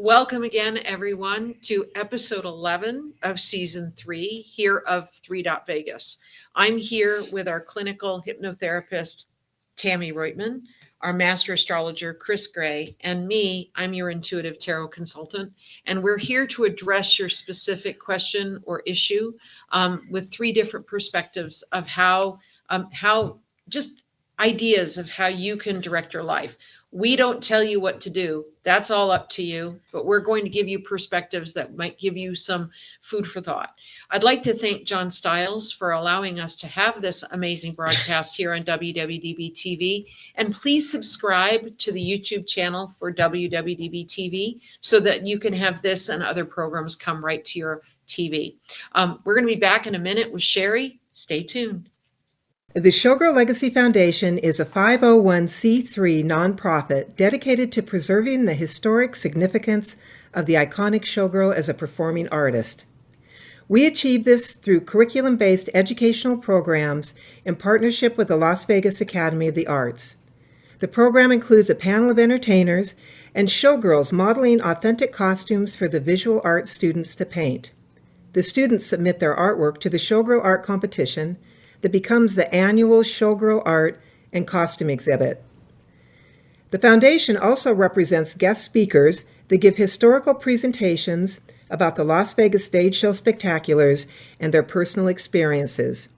Welcome again, everyone, to episode 11 of season 3 here of THREE.Vegas. I'm here with our clinical hypnotherapist, Tammie Roitman, our master astrologer, Kris Gray, and me. I'm your intuitive tarot consultant. And we're here to address your specific question or issue with 3 different perspectives of how just ideas of how you can direct your life. We don't tell you what to do. That's all up to you. But we're going to give you perspectives that might give you some food for thought. I'd like to thank John Stiles for allowing us to have this amazing broadcast here on WWDBTV. And please subscribe to the YouTube channel for WWDBTV so that you can have this and other programs come right to your TV. We're going to be back in a minute with Sherri. Stay tuned. The Showgirl Legacy Foundation is a 501c3 nonprofit dedicated to preserving the historic significance of the iconic showgirl as a performing artist. We achieve this through curriculum-based educational programs in partnership with the Las Vegas Academy of the Arts. The program includes a panel of entertainers and showgirls modeling authentic costumes for the visual arts students to paint. The students submit their artwork to the Showgirl Art Competition that becomes the annual Showgirl Art and Costume Exhibit. The foundation also represents guest speakers that give historical presentations about the Las Vegas Stage Show Spectaculars and their personal experiences.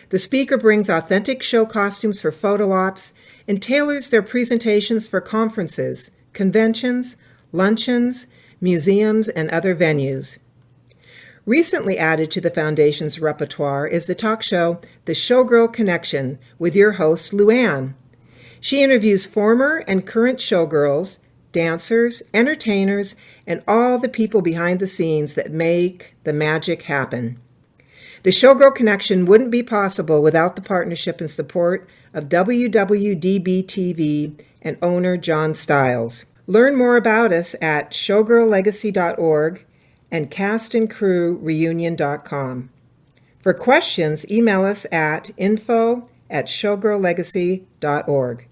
The speaker brings authentic show costumes for photo ops and tailors their presentations for conferences, conventions, luncheons, museums, and other venues. Recently added to the Foundation's repertoire is the talk show The Showgirl Connection with your host, Luann. She interviews former and current showgirls, dancers, entertainers, and all the people behind the scenes that make the magic happen. The Showgirl Connection wouldn't be possible without the partnership and support of WWDBTV and owner John Stiles. Learn more about us at showgirllegacy.org and castandcrewreunion.com. For questions, email us at info@showgirllegacy.org.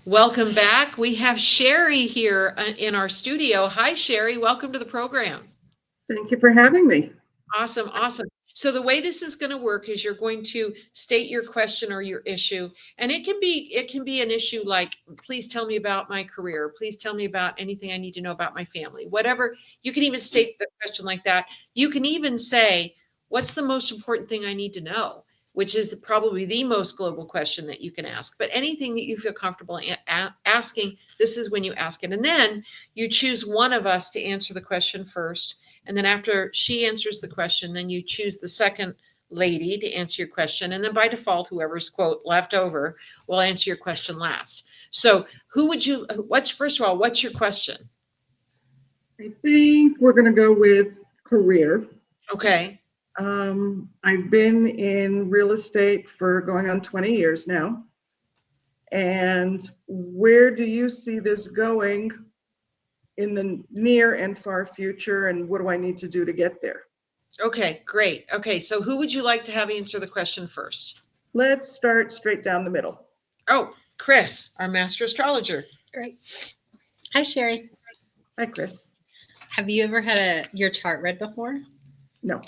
Welcome back. We have Sherri here in our studio. Hi, Sherri. Welcome to the program. Thank you for having me. Awesome. So the way this is going to work is you're going to state your question or your issue, and it can be an issue like, please tell me about my career. Please tell me about anything I need to know about my family. Whatever. You can even state the question like that. You can even say, what's the most important thing I need to know? Which is probably the most global question that you can ask. But anything that you feel comfortable asking, this is when you ask it. And then you choose one of us to answer the question first. And then after she answers the question, then you choose the second lady to answer your question. And then by default, whoever's quote left over will answer your question last. So first of all, what's your question? I think we're going to go with career. Okay. I've been in real estate for going on 20 years now. And where do you see this going in the near and far future? And what do I need to do to get there? Okay, great. Okay, so who would you like to have answer the question first? Let's start straight down the middle. Oh, Kris, our master astrologer. Great. Hi, Sherri. Hi, Kris. Have you ever had your chart read before? No.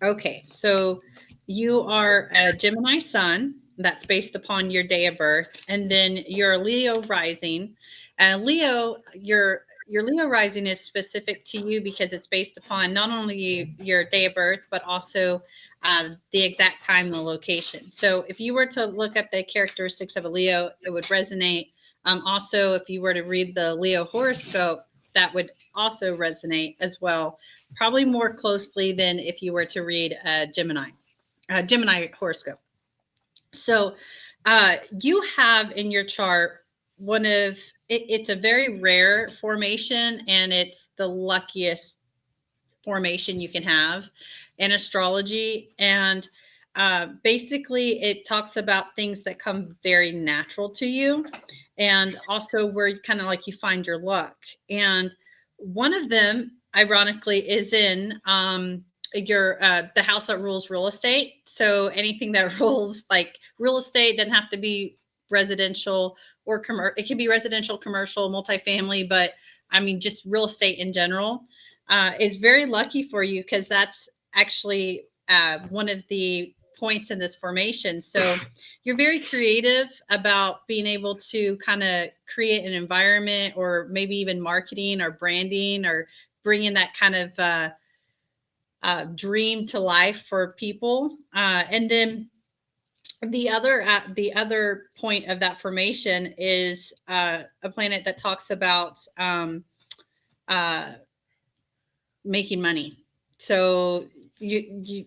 Okay, so you are a Gemini sun. That's based upon your day of birth, and then you're a Leo rising. And Leo, your Leo rising is specific to you because it's based upon not only your day of birth, but also the exact time and the location. So if you were to look up the characteristics of a Leo, it would resonate. Also, if you were to read the Leo horoscope, that would also resonate as well, probably more closely than if you were to read a Gemini horoscope. So you have in your chart it's a very rare formation, and it's the luckiest formation you can have in astrology. And basically it talks about things that come very natural to you, and also where kind of like you find your luck. And one of them, ironically, is in your the house that rules real estate. So anything that rules like real estate doesn't have to be residential or commercial. It can be residential, commercial, multifamily, but I mean just real estate in general is very lucky for you, because that's actually one of the points in this formation. So you're very creative about being able to kind of create an environment, or maybe even marketing or branding, or bringing that kind of dream to life for people. And then the other point of that formation is a planet that talks about uh, making money. So you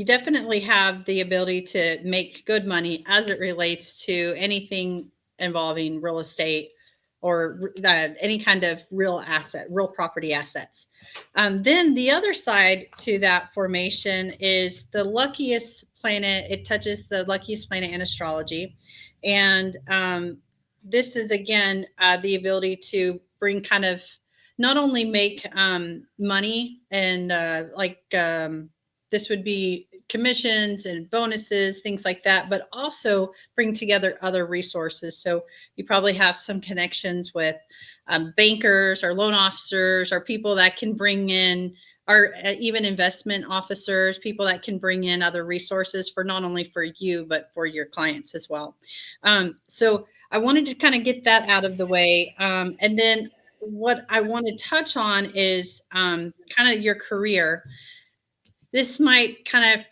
definitely have the ability to make good money as it relates to anything involving real estate, or any kind of real property assets. Then the other side to that formation is the luckiest planet. It touches the luckiest planet in astrology. And this is, again, the ability to bring kind of not only make money and this would be commissions and bonuses, things like that, but also bring together other resources. So you probably have some connections with bankers or loan officers, or people that can bring in, or even investment officers, people that can bring in other resources for not only for you, but for your clients as well. So I wanted to kind of get that out of the way. And then what I want to touch on is kind of your career. This might kind of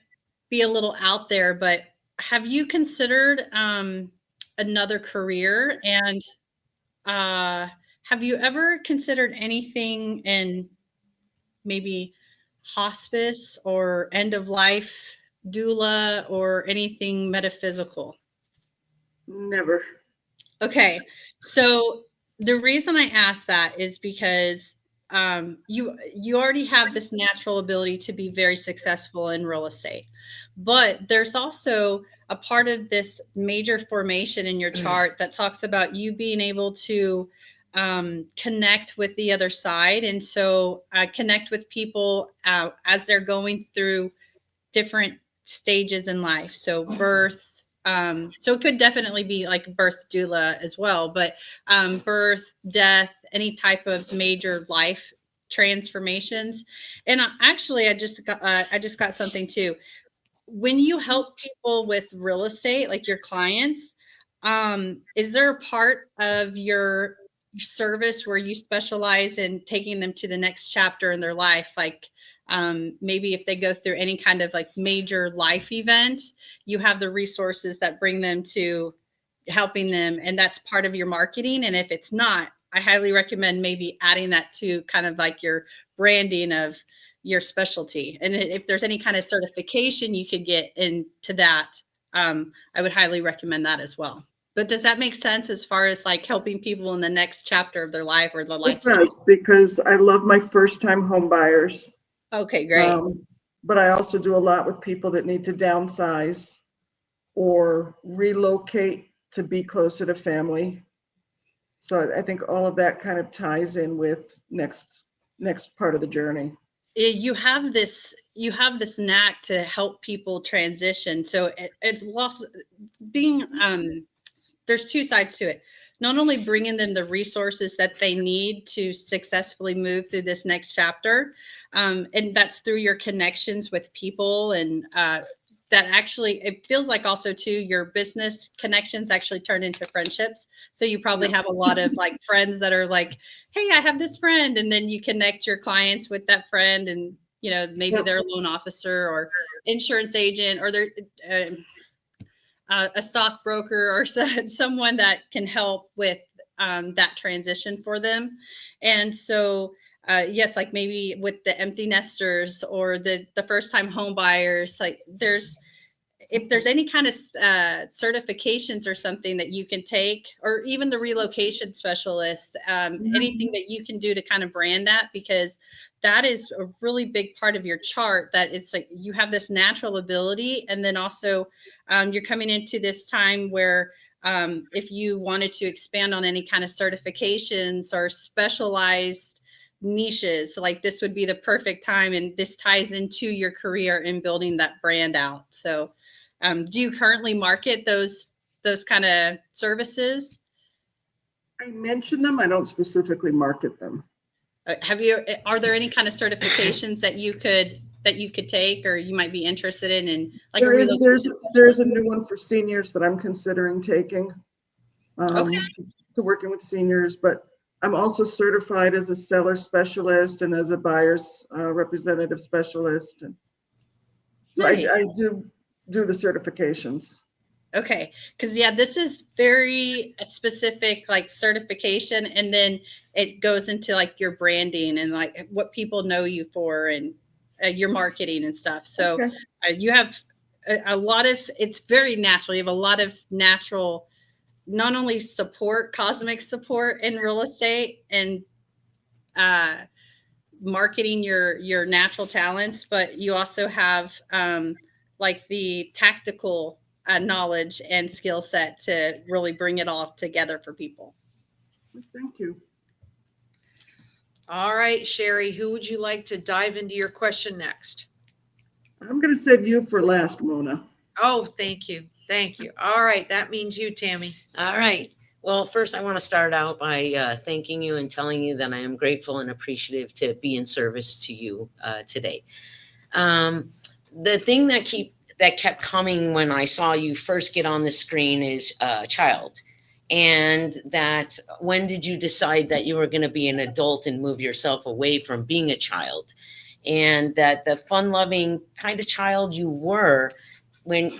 be a little out there, but have you considered another career? And have you ever considered anything in maybe hospice or end of life doula or anything metaphysical? Never. Okay, so the reason I ask that is because you already have this natural ability to be very successful in real estate, but there's also a part of this major formation in your chart that talks about you being able to connect with the other side, and so connect with people as they're going through different stages in life. So birth. So it could definitely be like birth doula as well, but birth, death, any type of major life transformations. And actually, I just got something too. When you help people with real estate, like your clients, is there a part of your service where you specialize in taking them to the next chapter in their life? Like maybe if they go through any kind of like major life event, you have the resources that bring them to helping them, and that's part of your marketing. And if it's not, I highly recommend maybe adding that to kind of like your branding of your specialty. And if there's any kind of certification you could get into that, I would highly recommend that as well. But does that make sense as far as like helping people in the next chapter of their life or the life? It does, because I love my first-time home buyers. Okay, great. But I also do a lot with people that need to downsize or relocate to be closer to family. So I think all of that kind of ties in with next part of the journey. You have this knack to help people transition. So it lost being there's two sides to it. Not only bringing them the resources that they need to successfully move through this next chapter, and that's through your connections with people, and that actually, it feels like also too, your business connections actually turn into friendships. So you probably have a lot of like friends that are like, hey, I have this friend. And then you connect your clients with that friend, and, you know, maybe they're a loan officer or insurance agent, or they're a stockbroker, or someone that can help with that transition for them. And so, yes, like maybe with the empty nesters or the first time home buyers, like if there's any kind of certifications or something that you can take, or even the relocation specialist, anything that you can do to kind of brand that, because that is a really big part of your chart, that it's like you have this natural ability. And then also you're coming into this time where if you wanted to expand on any kind of certifications or specialized niches, like this would be the perfect time. And this ties into your career in building that brand out. So do you currently market those kind of services? I mention them. I don't specifically market them. Are there any kind of certifications that you could take, or you might be interested in like there's a new one for seniors that I'm considering taking, Okay. to working with seniors, but I'm also certified as a seller specialist and as a buyer's representative specialist. And so Nice. I do the certifications. Okay, because yeah, this is very specific, like certification, and then it goes into like your branding and like what people know you for, and your marketing and stuff. So Okay. you have a lot of, it's very natural. You have a lot of natural, not only support, cosmic support in real estate and marketing your natural talents, but you also have like the tactical knowledge and skill set to really bring it all together for people. Thank you. All right, Sherri, who would you like to dive into your question next? I'm going to save you for last, Mona. Oh, thank you. Thank you. All right. That means you, Tammie. All right. Well, first, I want to start out by thanking you and telling you that I am grateful and appreciative to be in service to you today. The thing that kept coming when I saw you first get on the screen is child. And that when did you decide that you were going to be an adult and move yourself away from being a child? And that the fun-loving kind of child you were, when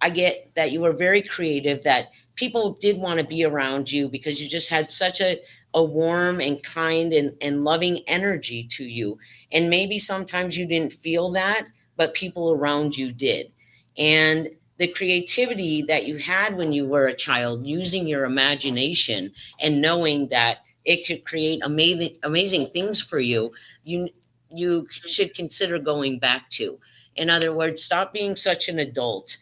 I get that you were very creative, that people did want to be around you because you just had such a warm and kind and loving energy to you. And maybe sometimes you didn't feel that, but people around you did. And the creativity that you had when you were a child, using your imagination and knowing that it could create amazing things for you, you should consider going back to. In other words, stop being such an adult.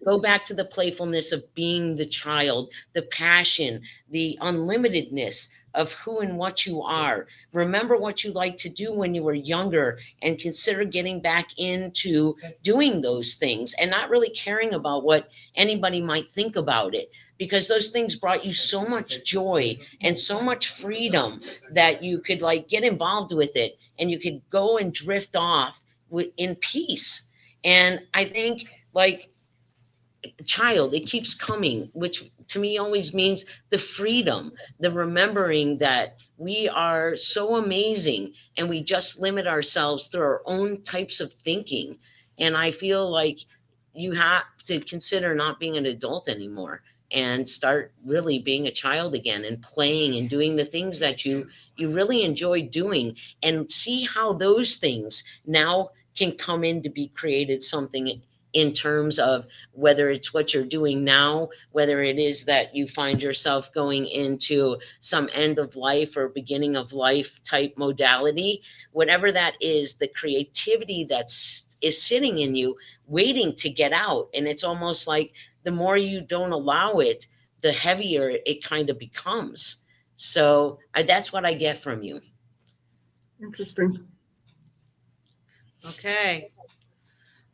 Go back to the playfulness of being the child, the passion, the unlimitedness of who and what you are. Remember what you liked to do when you were younger and consider getting back into doing those things and not really caring about what anybody might think about it, because those things brought you so much joy and so much freedom that you could like get involved with it and you could go and drift off in peace. And I think like child, it keeps coming, which to me always means the freedom, the remembering that we are so amazing and we just limit ourselves through our own types of thinking. And I feel like you have to consider not being an adult anymore and start really being a child again and playing and doing the things that you really enjoy doing, and see how those things now can come in to be created something in terms of whether it's what you're doing now, whether it is that you find yourself going into some end of life or beginning of life type modality, whatever that is, the creativity is sitting in you waiting to get out. And it's almost like the more you don't allow it, the heavier it kind of becomes. So that's what I get from you. Interesting. Okay.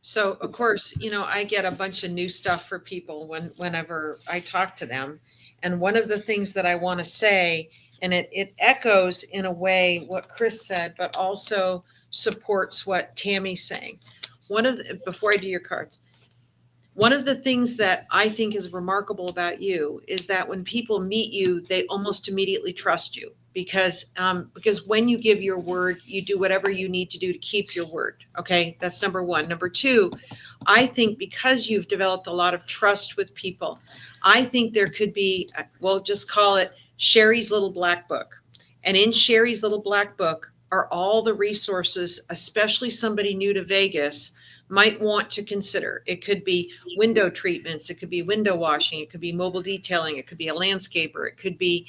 So of course, I get a bunch of new stuff for people whenever I talk to them. And one of the things that I want to say, and it echoes in a way what Kris said, but also supports what Tammie's saying. Before I do your cards, one of the things that I think is remarkable about you is that when people meet you, they almost immediately trust you, because when you give your word, you do whatever you need to do to keep your word. Okay, that's number one. Number two, I think because you've developed a lot of trust with people, I think there could be, we'll just call it Sherri's little black book. And in Sherri's little black book are all the resources, especially somebody new to Vegas, might want to consider. It could be window treatments, it could be window washing, it could be mobile detailing, it could be a landscaper, it could be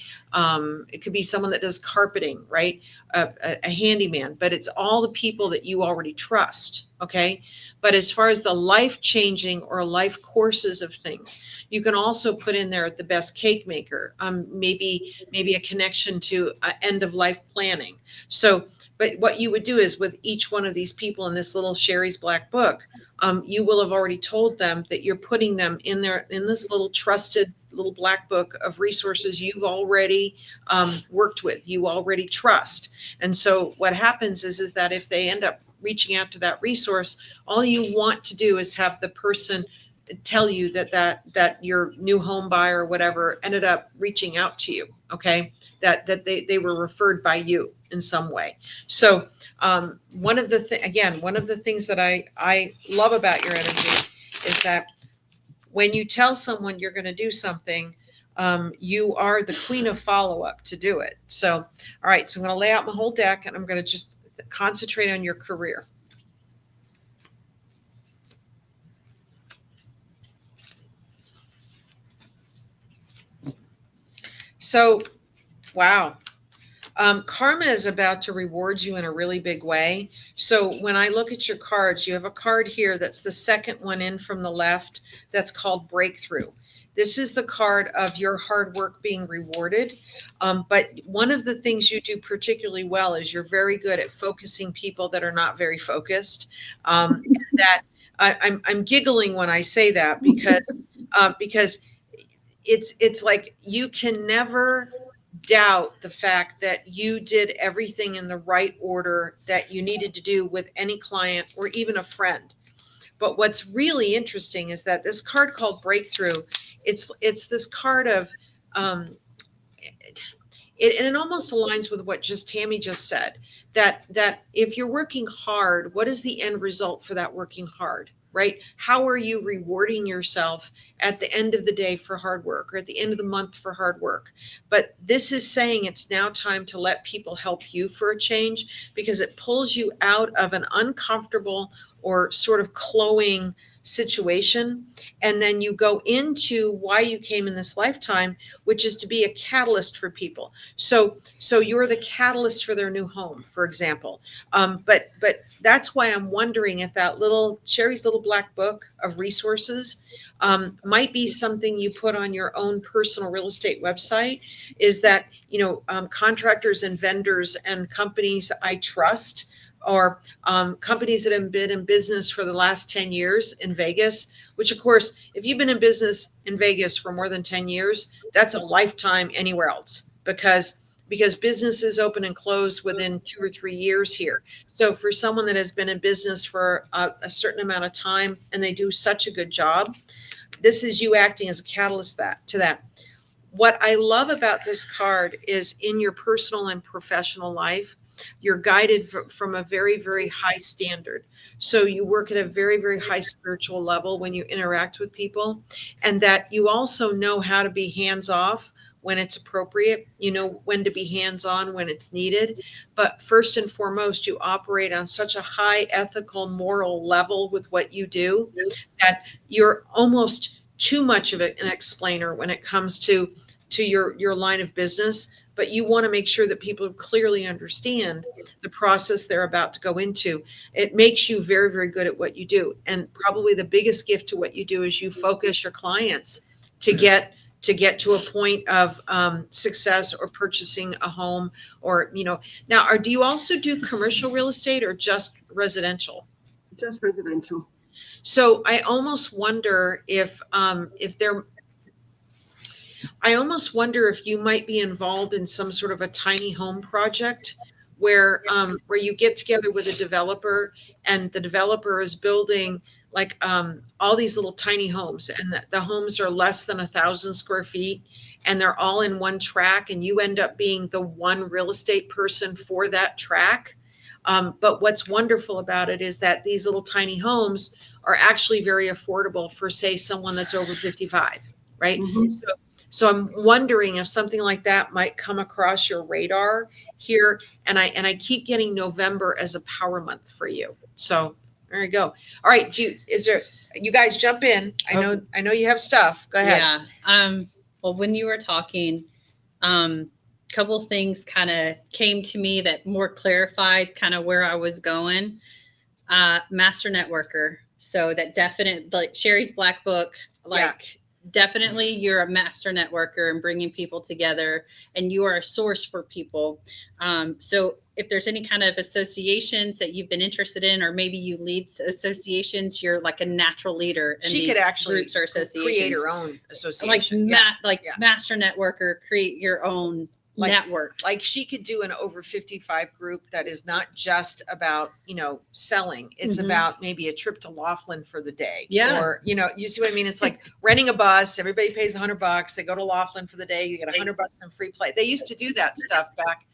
someone that does carpeting, right? A handyman, but it's all the people that you already trust. Okay. But as far as the life changing or life courses of things, you can also put in there the best cake maker, maybe a connection to end of life planning. So, but what you would do is with each one of these people in this little Sherri's Black Book, you will have already told them that you're putting them in there in this little trusted little black book of resources you've already worked with, you already trust. And so what happens is that if they end up reaching out to that resource, all you want to do is have the person tell you that your new home buyer or whatever ended up reaching out to you. Okay. That they were referred by you in some way. So one of the things that I love about your energy is that when you tell someone you're going to do something, you are the queen of follow-up to do it. So, all right, so I'm going to lay out my whole deck and I'm going to just concentrate on your career. So, wow. Karma is about to reward you in a really big way. So when I look at your cards, you have a card here that's the second one in from the left that's called Breakthrough. This is the card of your hard work being rewarded. But one of the things you do particularly well is you're very good at focusing people that are not very focused. I'm giggling when I say that because it's like you can never doubt the fact that you did everything in the right order that you needed to do with any client or even a friend. But what's really interesting is that this card called Breakthrough, it's this card of and it almost aligns with what Tammie just said, that if you're working hard, what is the end result for that working hard? Right? How are you rewarding yourself at the end of the day for hard work or at the end of the month for hard work? But this is saying it's now time to let people help you for a change, because it pulls you out of an uncomfortable or sort of cloying situation. And then you go into why you came in this lifetime, which is to be a catalyst for people. So you're the catalyst for their new home, for example. But that's why I'm wondering if that little Sherri's little black book of resources might be something you put on your own personal real estate website. Is that, contractors and vendors and companies I trust, or companies that have been in business for the last 10 years in Vegas, which of course, if you've been in business in Vegas for more than 10 years, that's a lifetime anywhere else, because businesses open and close within 2 or 3 years here. So for someone that has been in business for a certain amount of time and they do such a good job, this is you acting as a catalyst to that. What I love about this card is in your personal and professional life, you're guided from a very, very high standard. So you work at a very, very high spiritual level when you interact with people, and that you also know how to be hands off when it's appropriate, when to be hands on when it's needed. But first and foremost, you operate on such a high ethical, moral level with what you do that you're almost too much of an explainer when it comes to your line of business. But you want to make sure that people clearly understand the process they're about to go into. It makes you very, very good at what you do. And probably the biggest gift to what you do is you focus your clients to get to a point of success or purchasing a home, or, now, do you also do commercial real estate or just residential? Just residential. So I almost wonder if you might be involved in some sort of a tiny home project where you get together with a developer, and the developer is building like all these little tiny homes, and the homes are less than 1,000 square feet, and they're all in one track, and you end up being the one real estate person for that track. But what's wonderful about it is that these little tiny homes are actually very affordable for, say, someone that's over 55, right? Mhm. So I'm wondering if something like that might come across your radar here. And I keep getting November as a power month for you. So There you go. All right. You guys jump in. I know you have stuff. Go ahead. Yeah. Well, when you were talking, couple things kind of came to me that more clarified kind of where I was going. Master networker. So that definite, like Sherri's Black Book, like definitely you're a master networker and bringing people together, and you are a source for people. So if there's any kind of associations that you've been interested in, or maybe you lead associations, you're like a natural leader in She these could actually groups or associations. create her own association. Master networker, create your own network. Like she could do an over 55 group that is not just about, selling. It's about maybe a trip to Laughlin for the day. Yeah. Or, you see what I mean? It's like renting a bus. Everybody pays $100. They go to Laughlin for the day. You get $100 in free play. They used to do that stuff back,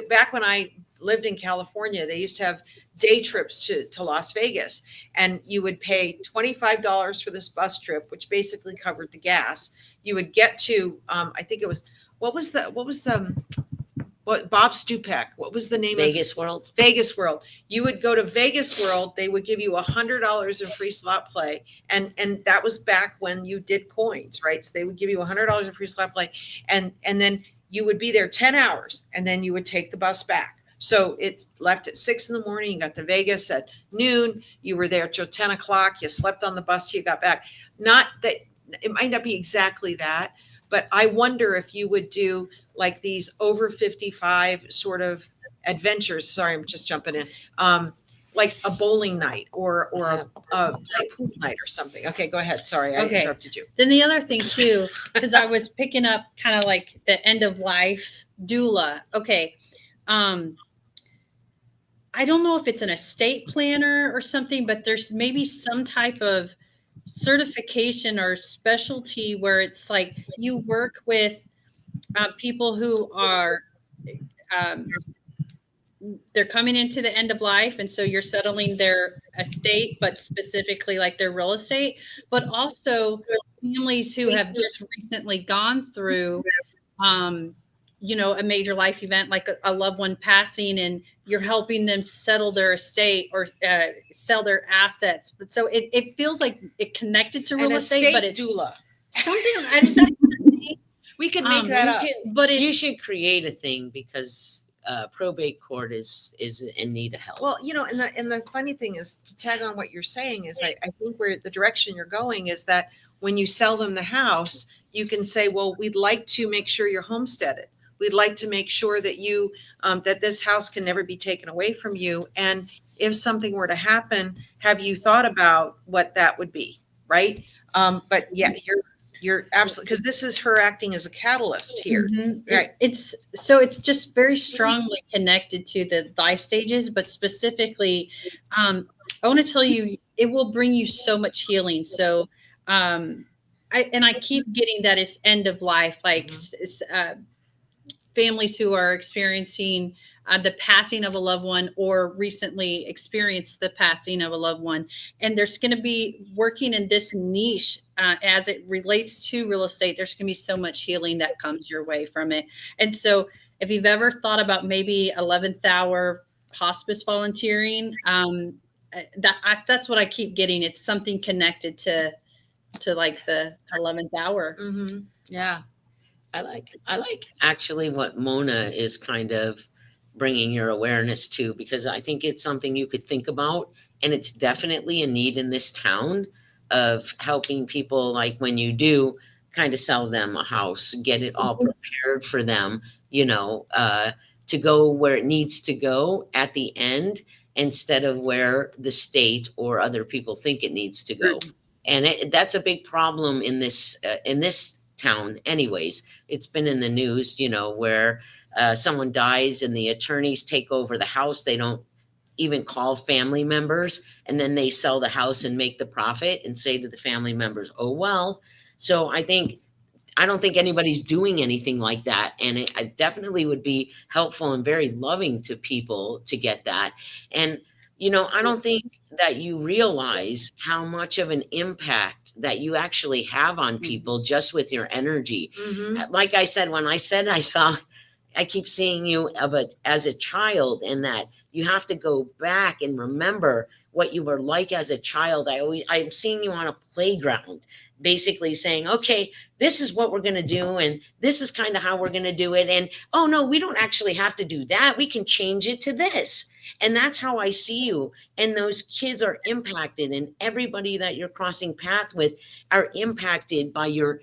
back when I lived in California. They used to have day trips to Las Vegas, and you would pay $25 for this bus trip, which basically covered the gas. You would get to, I think it was, what Bob Stupek, what was the name Vegas World. Vegas World. You would go to Vegas World. They would give you $100 in free slot play. And that was back when you did coins, right? So they would give you $100 in free slot play. And then you would be there 10 hours, and then you would take the bus back. So it left at 6 a.m. You got to Vegas at noon. You were there till 10 o'clock. You slept on the bus till you got back. Not that it might not be exactly that, but I wonder if you would do like these over 55 sort of adventures. Sorry, I'm just jumping in. Like a bowling night or a pool night or something. Okay, go ahead. Sorry, I interrupted you. Then the other thing too, because I was picking up kind of like the end of life doula. Okay. I don't know if it's an estate planner or something, but there's maybe some type of certification or specialty where it's like you work with people who are they're coming into the end of life, and so you're settling their estate, but specifically like their real estate, but also families who have just recently gone through a major life event like a loved one passing, and you're helping them settle their estate or sell their assets. But so it feels like it connected to real estate, but it's doula. Something we could make that up. But you should create a thing because probate court is in need of help. Well, and the funny thing is, to tag on what you're saying, is I think where the direction you're going is that when you sell them the house, you can say, well, we'd like to make sure you're homesteaded. We'd like to make sure that you that this house can never be taken away from you. And if something were to happen, have you thought about what that would be? Right. But yeah, you're absolutely, because this is her acting as a catalyst here. Mm-hmm. Right. It's just very strongly connected to the life stages, but specifically, I want to tell you, it will bring you so much healing. So, I keep getting that it's end of life, like families who are experiencing the passing of a loved one or recently experienced the passing of a loved one. And there's going to be working in this niche as it relates to real estate. There's going to be so much healing that comes your way from it. And so if you've ever thought about maybe 11th hour hospice volunteering, that's what I keep getting. It's something connected to like the 11th hour. Mm-hmm. Yeah. I like actually what Mona is kind of bringing your awareness to, because I think it's something you could think about, and it's definitely a need in this town of helping people, like when you do kind of sell them a house, get it all prepared for them, to go where it needs to go at the end instead of where the state or other people think it needs to go. And that's a big problem in this town anyways. It's been in the news, where someone dies and the attorneys take over the house. They don't even call family members, and then they sell the house and make the profit and say to the family members, oh, well. So I don't think anybody's doing anything like that. And it definitely would be helpful and very loving to people to get that. And, I don't think that you realize how much of an impact that you actually have on people just with your energy. Mm-hmm. Like I said, when I said I saw I keep seeing you as a child, and that you have to go back and remember what you were like as a child. I'm seeing you on a playground, basically saying, okay, this is what we're going to do, and this is kind of how we're going to do it. And oh no, we don't actually have to do that. We can change it to this. And that's how I see you. And those kids are impacted, and everybody that you're crossing path with are impacted by your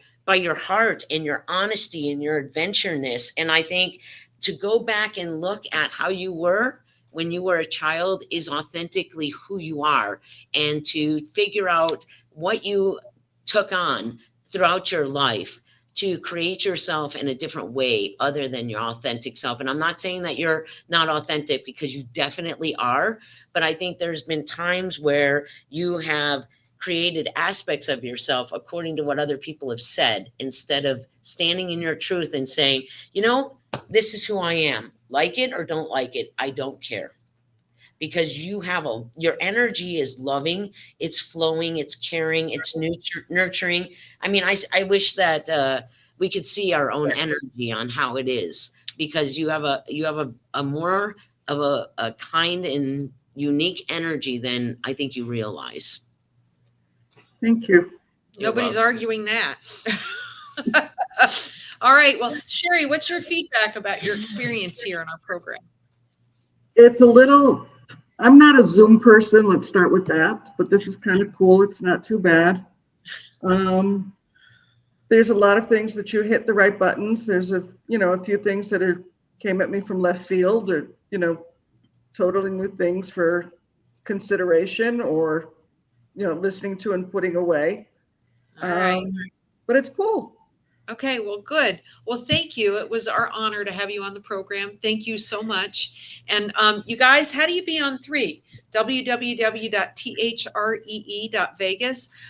heart and your honesty and your adventureness. And I think to go back and look at how you were when you were a child is authentically who you are, and to figure out what you took on throughout your life to create yourself in a different way other than your authentic self. And I'm not saying that you're not authentic, because you definitely are, but I think there's been times where you have created aspects of yourself according to what other people have said, instead of standing in your truth and saying, you know, this is who I am. Like it or don't like it, I don't care. Because you have your energy is loving, it's flowing, it's caring, it's nurturing. I mean, I wish that we could see our own energy on how it is, because you have a more of a kind and unique energy than I think you realize. Thank you. Nobody's arguing that. All right. Well, Sherri, what's your feedback about your experience here in our program? It's a little, I'm not a Zoom person, let's start with that, but this is kind of cool. It's not too bad. There's a lot of things that you hit the right buttons. There's a few things that came at me from left field, or, totally new things for consideration, or, listening to and putting away. All right. But it's cool. Okay, well, good. Well, thank you. It was our honor to have you on the program. Thank you so much. And you guys, how do you be on 3? www.THREE.Vegas.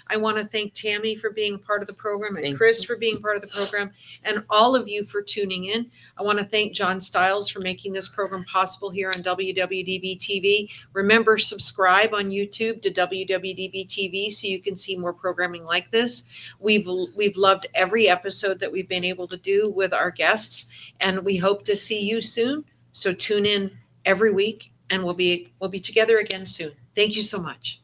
I want to thank Tammie for being part of the program, and Kris for being part of the program, and all of you for tuning in. I want to thank John Stiles for making this program possible here on WWDBTV. Remember, subscribe on YouTube to WWDBTV so you can see more programming like this. We've loved every episode that we've been able to do with our guests, and we hope to see you soon. So tune in every week, and we'll be together again soon. Thank you so much.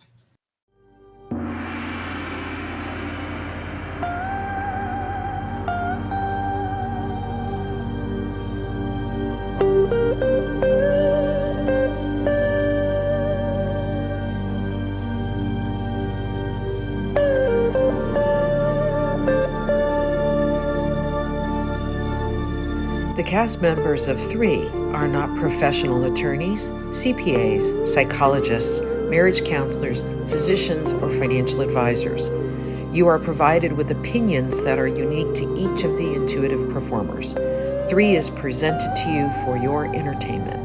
The cast members of 3 are not professional attorneys, CPAs, psychologists, marriage counselors, physicians, or financial advisors. You are provided with opinions that are unique to each of the intuitive performers. 3 is presented to you for your entertainment.